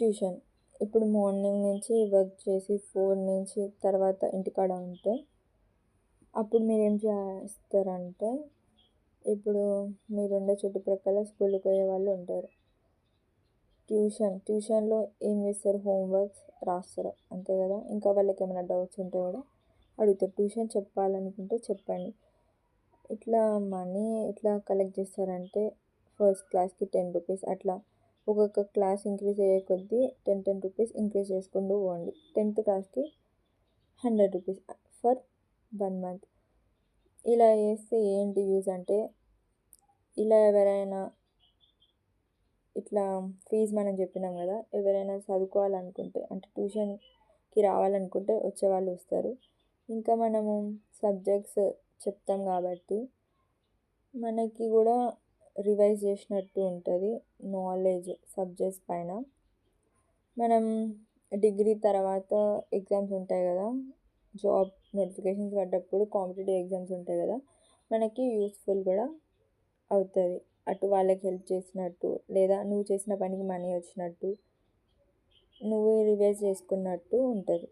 Tuition. ఇప్పుడు morning నుంచి work చేసి 4 నుంచి తర్వాత ఇంటికాడ ఉంటే అప్పుడు మీరేం చేస్తారంటే, ఇప్పుడు మీరుండే చుట్టుప్రక్కల స్కూల్‌కి పోయే వాళ్ళు ఉంటారు. ట్యూషన్‌లో ఏం చేస్తారు, హోంవర్క్స్ రాస్తారు అంతే కదా. ఇంకా వాళ్ళకేమైనా డౌట్స్ ఉంటే కూడా అడుగుతారు. ట్యూషన్ చెప్పాలనుకుంటే చెప్పండి. ఇట్లా మనీ ఎట్లా కలెక్ట్ చేస్తారంటే, ఫస్ట్ క్లాస్‌కి 10 రూపీస్ అట్లా ఒక్కొక్క క్లాస్ ఇంక్రీజ్ అయ్యే కొద్దీ 10 రూపీస్ ఇంక్రీజ్ చేసుకుంటూ పోండి. 10th క్లాస్‌కి 100 రూపీస్ ఫర్ 1 మంత్. ఇలా చేస్తే ఏంటి యూజ్ అంటే, ఇలా ఎవరైనా ఇట్లా ఫీజు మనం చెప్పినాం కదా, ఎవరైనా చదువుకోవాలనుకుంటే అంటే ట్యూషన్కి రావాలనుకుంటే వచ్చేవాళ్ళు వస్తారు. ఇంకా మనము సబ్జెక్ట్స్ చెప్తాం కాబట్టి మనకి కూడా రివైజ్ చేసినట్టు ఉంటుంది నాలెడ్జ్ సబ్జెక్ట్స్ పైన. మనం డిగ్రీ తర్వాత ఎగ్జామ్స్ ఉంటాయి కదా, జాబ్ నోటిఫికేషన్స్ పడ్డప్పుడు కాంపిటేటివ్ ఎగ్జామ్స్ ఉంటాయి కదా, మనకి యూస్ఫుల్ కూడా అవుతుంది. అటు వాళ్ళకి హెల్ప్ చేసినట్టు, లేదా నువ్వు చేసిన పనికి మనీ వచ్చినట్టు, నువ్వు రివైజ్ చేసుకున్నట్టు ఉంటుంది.